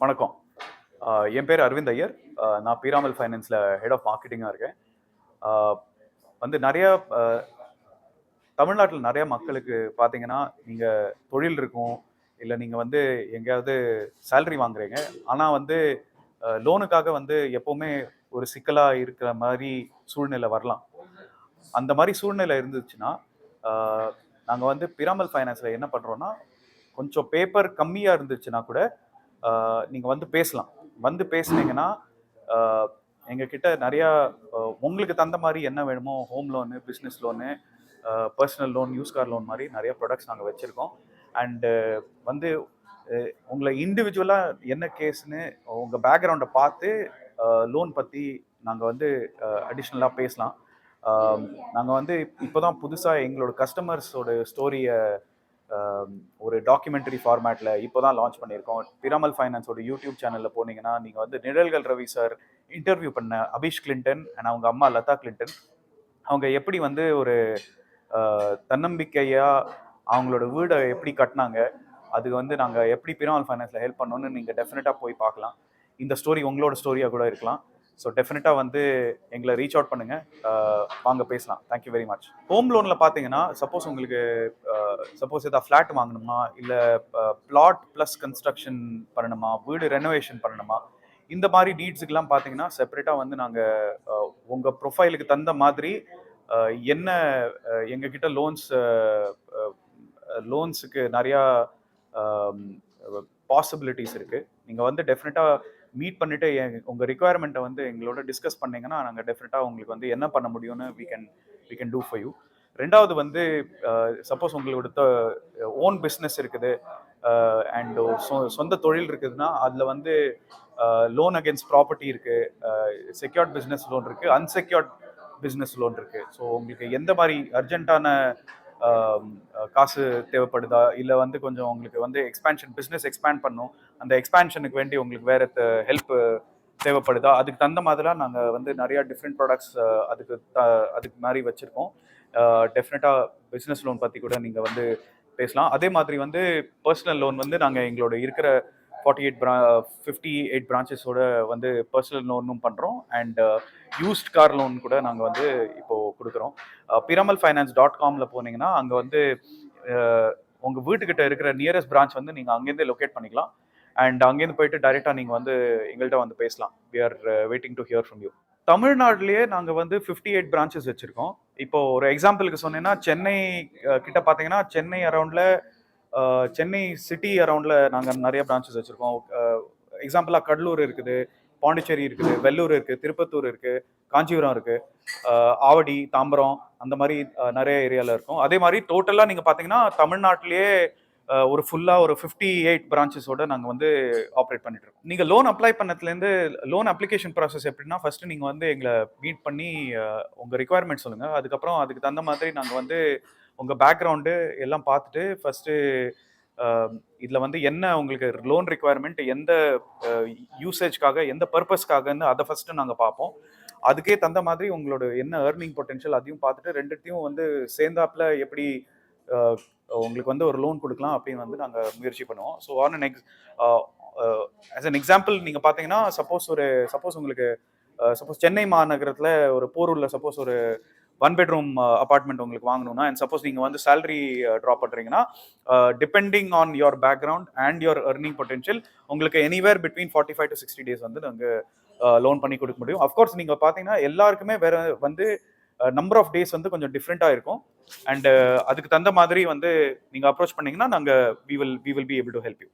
வணக்கம். என் பேர் அரவிந்த் ஐயர். நான் பீராமல் ஃபைனான்ஸில் ஹெட் ஆஃப் மார்க்கெட்டிங்காக இருக்கேன். ஆ, வந்து நிறைய தமிழ்நாட்டில் நிறைய மக்களுக்கு பார்த்தீங்கன்னா, நீங்கள் தொழில் இருக்கும், இல்லை நீங்கள் வந்து எங்கேயாவது சேலரி வாங்குறீங்க. ஆனால் வந்து லோனுக்காக வந்து எப்போவுமே ஒரு சிக்கலாக இருக்கிற மாதிரி சூழ்நிலை வரலாம். அந்த மாதிரி சூழ்நிலை இருந்துச்சுன்னா, நாங்கள் வந்து பிராமல் ஃபைனான்ஸில் என்ன பண்ணுறோன்னா, கொஞ்சம் பேப்பர் கம்மியாக இருந்துச்சுன்னா கூட நீங்கள் வந்து பேசலாம். வந்து பேசுனீங்கன்னா எங்ககிட்ட நிறையா உங்களுக்கு தகுந்த மாதிரி என்ன வேணுமோ home loan, business loan, personal loan, use car loan மாதிரி நிறைய ப்ராடக்ட்ஸ் நாங்கள் வச்சுருக்கோம். அண்டு வந்து உங்களை இண்டிவிஜுவலாக என்ன கேஸ்ன்னு உங்கள் பேக்ரவுண்டை பார்த்து லோன் பற்றி நாங்கள் வந்து அடிஷ்னலாக பேசலாம். நாங்கள் வந்து இப்போ தான் புதுசாக எங்களோட கஸ்டமர்ஸோட ஸ்டோரியை ஒரு டாக்குமெண்ட்ரி ஃபார்மேட்டில் இப்போ தான் லான்ச் பண்ணியிருக்கோம். பிராமல் ஃபைனான்ஸோட யூடியூப் சேனலில் போனீங்கன்னா நீங்கள் வந்து நிழல்கள் ரவி சார் இன்டர்வியூ பண்ண அபிஷ் கிளின்டன் அண்ட் அவங்க அம்மா லதா கிளின்டன் அவங்க எப்படி வந்து ஒரு தன்னம்பிக்கையாக அவங்களோட வீடை எப்படி கட்டினாங்க, அது வந்து நாங்கள் எப்படி பிராமல் ஃபைனான்ஸில் ஹெல்ப் பண்ணோன்னு நீங்கள் டெஃபினட்டாக போய் பார்க்கலாம். இந்த ஸ்டோரி உங்களோட ஸ்டோரியாக கூட இருக்கலாம். ஸோ டெஃபினட்டாக வந்து எங்களை ரீச் அவுட் பண்ணுங்கள், வாங்க பேசலாம். Thank you very much. ஹோம் லோனில் பார்த்தீங்கன்னா சப்போஸ் உங்களுக்கு சப்போஸ் ஏதாவது ஃப்ளாட் வாங்கணுமா, இல்லை பிளாட் ப்ளஸ் கன்ஸ்ட்ரக்ஷன் பண்ணணுமா, வீடு ரெனோவேஷன் பண்ணணுமா, இந்த மாதிரி நீட்ஸுக்கெல்லாம் பார்த்தீங்கன்னா செப்பரேட்டாக வந்து நாங்கள் உங்கள் ப்ரொஃபைலுக்கு தகுந்த மாதிரி என்ன எங்ககிட்ட லோன்ஸுக்கு நிறையா பாசிபிலிட்டிஸ் இருக்குது. நீங்கள் வந்து டெஃபினட்டாக மீட் பண்ணிவிட்டு உங்கள் ரிக்குவயர்மெண்ட்டை வந்து எங்களோட டிஸ்கஸ் பண்ணிங்கன்னா நாங்கள் டெஃபினட்டாக உங்களுக்கு வந்து என்ன பண்ண முடியும்னு we can do for you. ரெண்டாவது வந்து சப்போஸ் உங்களோட ஓன் பிஸ்னஸ் இருக்குது அண்ட் சொந்த தொழில் இருக்குதுன்னா அதில் வந்து லோன் அகேன்ஸ்ட் ப்ராப்பர்ட்டி இருக்குது, செக்யூர்ட் பிஸ்னஸ் லோன் இருக்குது, அன்செக்யூர்ட் பிஸ்னஸ் லோன் இருக்குது. ஸோ உங்களுக்கு எந்த மாதிரி அர்ஜென்ட்டான காசு தேவைப்படுதா, இல்லை வந்து கொஞ்சம் உங்களுக்கு வந்து பிஸ்னஸ் எக்ஸ்பேண்ட் பண்ணும், அந்த எக்ஸ்பேன்ஷனுக்கு வேண்டி உங்களுக்கு வேறு ஹெல்ப் தேவைப்படுதா, அதுக்கு தகுந்த மாதிரிலாம் நாங்கள் வந்து நிறையா டிஃப்ரெண்ட் ப்ராடக்ட்ஸ் அதுக்கு மாதிரி வச்சுருக்கோம். டெஃபினட்டாக பிஸ்னஸ் லோன் பற்றி கூட நீங்கள் வந்து பேசலாம். அதே மாதிரி வந்து பர்சனல் லோன் வந்து நாங்கள் எங்களோட இருக்கிற 58 பிரான்ச்சஸோட வந்து பர்சனல் லோனும் பண்ணுறோம். அண்ட் யூஸ்ட் கார் லோன் கூட நாங்கள் வந்து இப்போது கொடுக்குறோம். piramalfinance.com போனீங்கன்னா அங்கே வந்து உங்கள் வீட்டுக்கிட்ட இருக்கிற நியரஸ்ட் பிரான்ச் வந்து நீங்கள் அங்கேருந்தே லொக்கேட் பண்ணிக்கலாம். அண்ட் அங்கேருந்து போயிட்டு டைரெக்டாக நீங்கள் வந்து எங்கள்கிட்ட வந்து பேசலாம். We are waiting to hear from you. தமிழ்நாட்டிலேயே நாங்கள் வந்து 58 பிரான்ச்சஸ் வச்சுருக்கோம். இப்போ ஒரு எக்ஸாம்பிளுக்கு சொன்னேன்னா சென்னை கிட்ட பார்த்தீங்கன்னா சென்னை அரௌண்டில் சென்னை சிட்டி அரௌண்டில் நாங்கள் நிறைய பிரான்ச்சஸ் வச்சுருக்கோம். எக்ஸாம்பிளாக கடலூர் இருக்குது, பாண்டிச்சேரி இருக்குது, வெள்ளூர் இருக்குது, திருப்பத்தூர் இருக்குது, காஞ்சிபுரம் இருக்குது, ஆவடி, தாம்பரம், அந்த மாதிரி நிறைய ஏரியாவில் இருக்கும். அதே மாதிரி டோட்டலாக நீங்கள் பார்த்தீங்கன்னா தமிழ்நாட்டிலேயே ஒரு ஃபுல்லாக ஒரு 58 பிரான்ச்சஸோட நாங்கள் வந்து ஆப்ரேட் பண்ணிட்டு இருக்கோம். நீங்கள் லோன் அப்ளை பண்ணதுலேருந்து லோன் அப்ளிகேஷன் ப்ராசஸ் எப்படின்னா, ஃபர்ஸ்ட் நீங்கள் வந்து எங்களை மீட் பண்ணி உங்கள் ரிக்குவயர்மெண்ட் சொல்லுங்கள். அதுக்கப்புறம் அதுக்கு தகுந்த மாதிரி நாங்கள் வந்து உங்கள் பேக்ரவுண்டு எல்லாம் பார்த்துட்டு ஃபஸ்ட்டு இதில் வந்து என்ன உங்களுக்கு லோன் ரிக்குவயர்மெண்ட், எந்த யூசேஜ்க்காக, எந்த பர்பஸ்க்காகன்னு அதை ஃபஸ்ட்டு நாங்கள் பார்ப்போம். அதுக்கே தகுந்த மாதிரி உங்களோட என்ன ஏர்னிங் பொட்டென்ஷியல் அதையும் பார்த்துட்டு ரெண்டுத்தையும் வந்து சேர்ந்தாப்பில் எப்படி உங்களுக்கு வந்து ஒரு லோன் கொடுக்கலாம் அப்படின்னு வந்து நாங்கள் முயற்சி பண்ணுவோம். ஸோ ஆஸ் அன் எக்ஸாம்பிள் நீங்கள் பார்த்தீங்கன்னா சப்போஸ் உங்களுக்கு சப்போஸ் சென்னை மாநகரத்தில் ஒரு போரூரில் சப்போஸ் ஒரு 1 bedroom அப்பார்ட்மெண்ட் உங்களுக்கு வாங்கணும்னா, அண்ட் சப்போஸ் நீங்கள் வந்து சேலரி ட்ராப் பண்ணுறீங்கன்னா, depending on your background and your earning potential உங்களுக்கு எனிவேர் பிட்வீன் 45 to 60 days வந்து நாங்கள் லோன் பண்ணி கொடுக்க முடியும். அஃப்கோர்ஸ் நீங்கள் பார்த்தீங்கன்னா எல்லாருக்குமே வேற வந்து நம்பர் ஆஃப் டேஸ் வந்து கொஞ்சம் டிஃப்ரெண்ட்டாக இருக்கும். அண்ட் அதுக்கு தகுந்த மாதிரி வந்து நீங்கள் அப்ரோச் பண்ணிங்கன்னா நாங்கள் we will be able to help you.